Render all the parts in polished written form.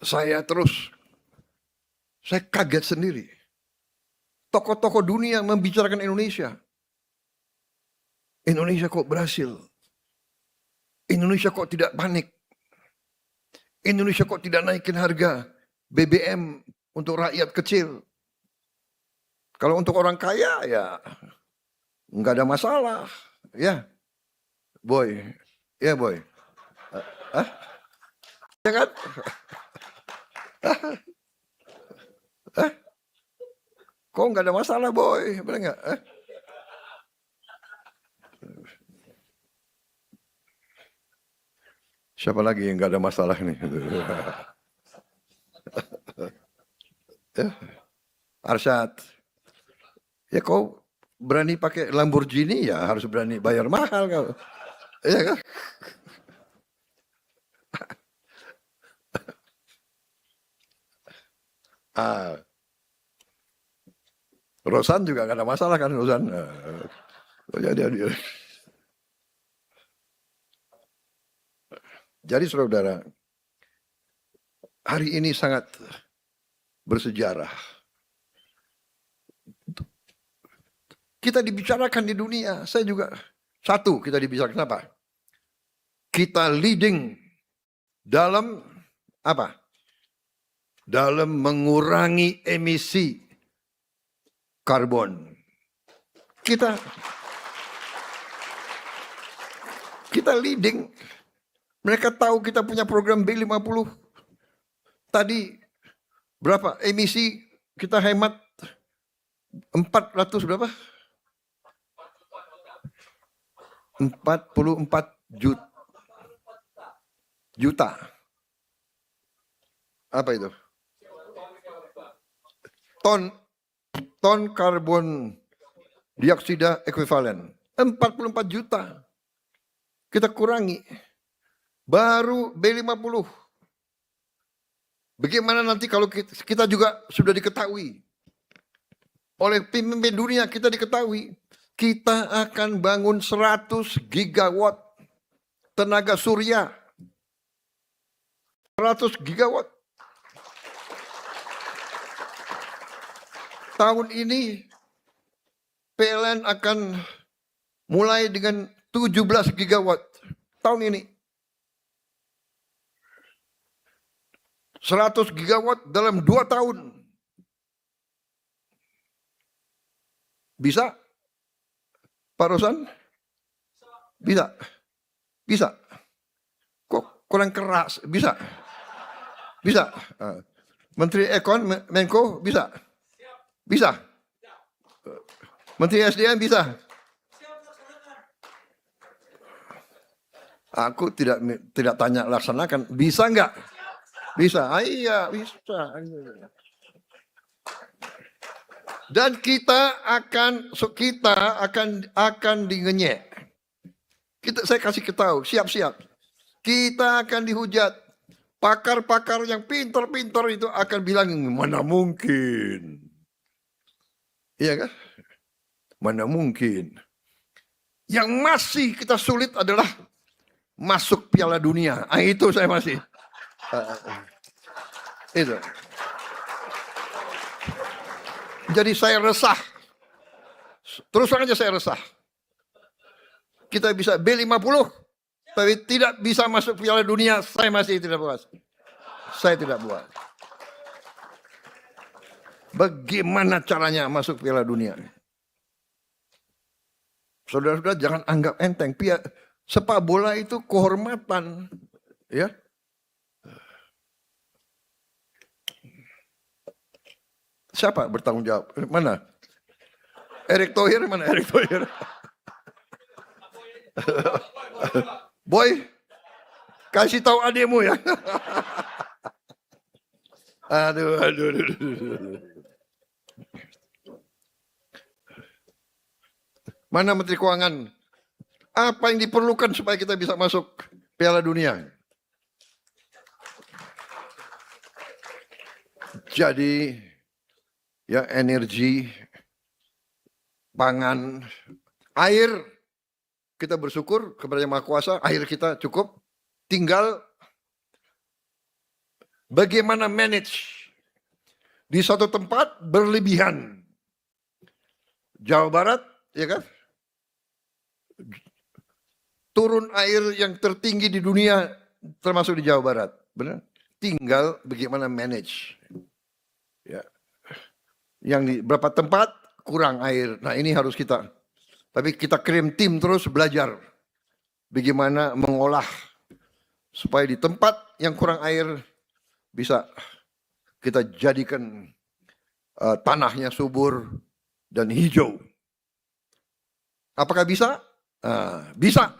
saya kaget sendiri. Tokoh-tokoh dunia membicarakan Indonesia. Indonesia kok berhasil? Indonesia kok tidak panik? Indonesia kok tidak naikin harga BBM untuk rakyat kecil? Kalau untuk orang kaya ya nggak ada masalah, ya, boy, ya boy, ya kan? Kok nggak ada masalah, boy, benar nggak? Siapa lagi yang nggak ada masalah nih? Arsyad, ya kau berani pakai Lamborghini ya harus berani bayar mahal kau, ya kan? Rosan juga nggak ada masalah kan, Rosan? Jadi saudara, hari ini sangat bersejarah. Kita dibicarakan di dunia, saya juga satu kita dibicarakan apa? Kita leading dalam apa? Dalam mengurangi emisi karbon. Kita leading. Mereka tahu kita punya program B50. Tadi berapa emisi kita hemat? 400 berapa? 44 juta. Apa itu? Ton karbon dioksida ekuivalen. 44 juta. Kita kurangi. Baru B50. Bagaimana nanti kalau kita juga sudah diketahui oleh pemimpin dunia, kita diketahui kita akan bangun 100 gigawatt tenaga surya. 100 gigawatt. Tahun ini PLN akan mulai dengan 17 gigawatt. Tahun ini. 100 gigawatt dalam 2 tahun. Bisa? Pak Rosan? Bisa? Bisa? Kok kurang keras? Bisa? Bisa? Menteri Ekon, Menko, bisa? Bisa? Menteri SDM bisa? Aku tidak tanya laksanakan. Bisa enggak? Bisa, iya bisa. Dan kita akan dingenyek. Saya kasih tahu, siap-siap. Kita akan dihujat. Pakar-pakar yang pintar-pintar itu akan bilang, mana mungkin. Iya kan? Mana mungkin. Yang masih kita sulit adalah masuk Piala Dunia. Itu saya masih. Itu. Jadi saya resah. Terus saja saya resah. Kita bisa B50, tapi tidak bisa masuk Piala Dunia. Saya masih tidak puas. Saya tidak puas. Bagaimana caranya masuk Piala Dunia? Saudara-saudara jangan anggap enteng. Sepak bola itu kehormatan, ya. Siapa bertanggung jawab? Mana? Erick Thohir mana? Erick Thohir. Boy, kasih tahu adikmu ya. Aduh. Mana Menteri Keuangan? Apa yang diperlukan supaya kita bisa masuk Piala Dunia? Jadi, ya energi, pangan, air, kita bersyukur kepada Yang Maha Kuasa, air kita cukup, tinggal Bagaimana manage? Di satu tempat berlebihan. Jawa Barat, ya kan? Turun air yang tertinggi di dunia termasuk di Jawa Barat. Benar? Tinggal bagaimana manage. Ya. Yang di beberapa tempat kurang air. Nah, ini harus kita. Tapi kita kirim tim terus belajar bagaimana mengolah supaya di tempat yang kurang air bisa kita jadikan tanahnya subur dan hijau. Apakah bisa? Bisa.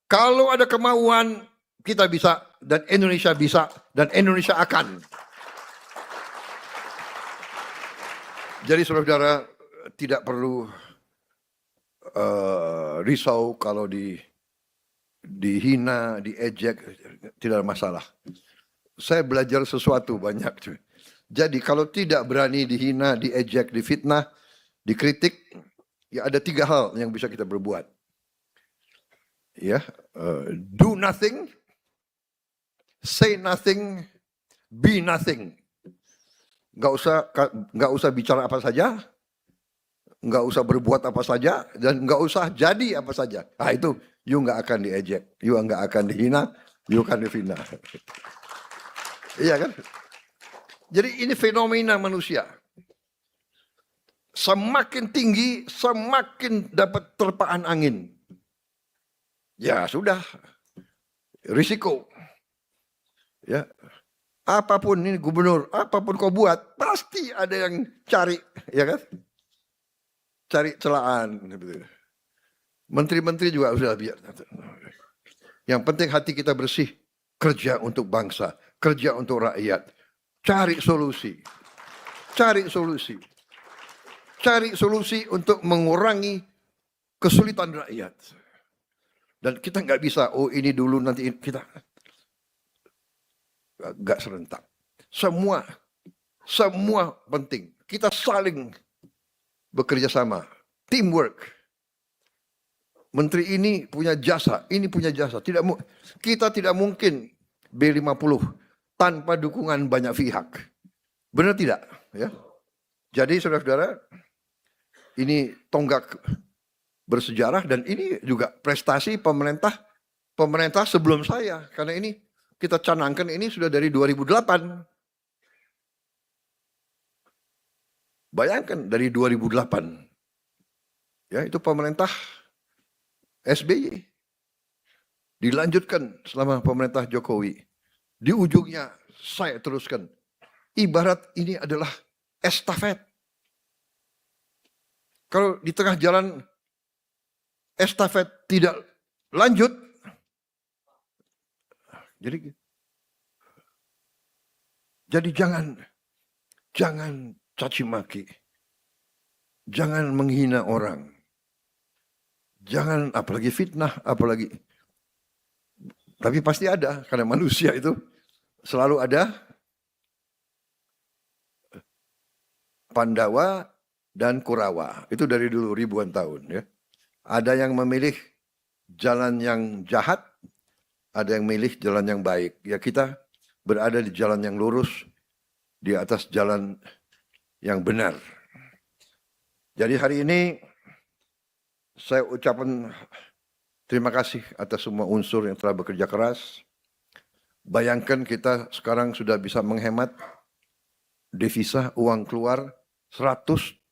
Kalau ada kemauan, kita bisa, dan Indonesia bisa, dan Indonesia akan. Jadi saudara-saudara tidak perlu risau kalau dihina, diejek, tidak ada masalah. Saya belajar sesuatu banyak. Jadi kalau tidak berani dihina, diejek, difitnah, dikritik, ya ada 3 hal yang bisa kita berbuat. Ya, do nothing, say nothing, be nothing. Nggak usah bicara apa saja, nggak usah berbuat apa saja, dan nggak usah jadi apa saja. Nah itu, you nggak akan diejek, you nggak akan dihina, you akan difitnah. Iya kan? Jadi ini fenomena manusia. Semakin tinggi, semakin dapat terpaan angin. Ya sudah, risiko. Ya, apapun ini gubernur, apapun kau buat, pasti ada yang cari, ya kan? Cari celaan. Menteri-menteri juga sudah biar. Yang penting hati kita bersih, kerja untuk bangsa, kerja untuk rakyat. Cari solusi. Cari solusi. Cari solusi untuk mengurangi kesulitan rakyat. Dan kita nggak bisa, oh ini dulu nanti kita. Nggak serentak. Semua penting. Kita saling bekerja sama. Teamwork. Menteri ini punya jasa, ini punya jasa. Kita tidak mungkin B50 tanpa dukungan banyak pihak. Benar tidak? Ya. Jadi saudara-saudara, ini tonggak bersejarah dan ini juga prestasi pemerintah sebelum saya. Karena ini kita canangkan ini sudah dari 2008. Bayangkan dari 2008. Ya, itu pemerintah SBY. Dilanjutkan selama pemerintah Jokowi. Di ujungnya saya teruskan. Ibarat ini adalah estafet. Kalau di tengah jalan estafet tidak lanjut, jadi jangan caci maki, jangan menghina orang, jangan apalagi fitnah, apalagi. Tapi pasti ada, karena manusia itu selalu ada Pandawa dan Kurawa. Itu dari dulu ribuan tahun. Ya. Ada yang memilih jalan yang jahat, ada yang memilih jalan yang baik. Ya kita berada di jalan yang lurus, di atas jalan yang benar. Jadi hari ini saya ucapkan terima kasih atas semua unsur yang telah bekerja keras. Bayangkan kita sekarang sudah bisa menghemat devisa uang keluar 170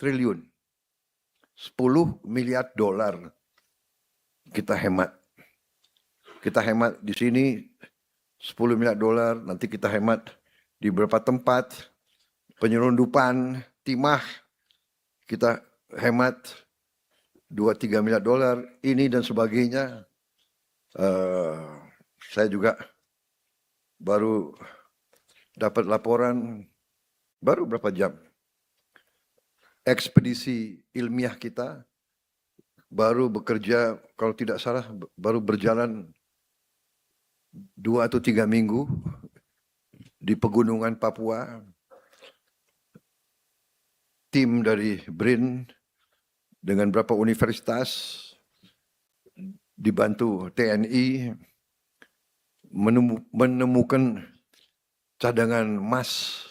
triliun. 10 miliar dolar kita hemat. Kita hemat di sini 10 miliar dolar, nanti kita hemat di beberapa tempat, penyelundupan, timah, kita hemat 2-3 miliar dolar, ini dan sebagainya. Saya juga baru dapat laporan, baru berapa jam, ekspedisi ilmiah kita baru bekerja, kalau tidak salah baru berjalan 2 atau 3 minggu di pegunungan Papua. Tim dari BRIN dengan beberapa universitas dibantu TNI menemukan cadangan emas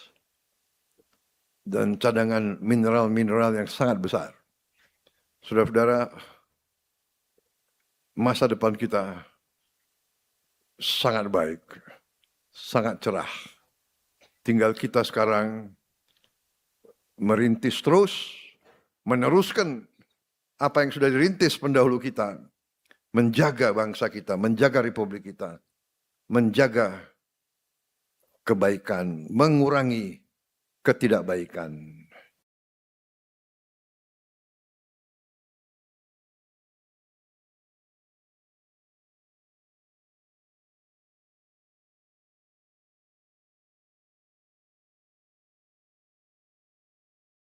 dan cadangan mineral-mineral yang sangat besar. Saudara-saudara, masa depan kita sangat baik, sangat cerah. Tinggal kita sekarang merintis terus, meneruskan apa yang sudah dirintis pendahulu kita, menjaga bangsa kita, menjaga republik kita, menjaga kebaikan, mengurangi ketidakbaikan.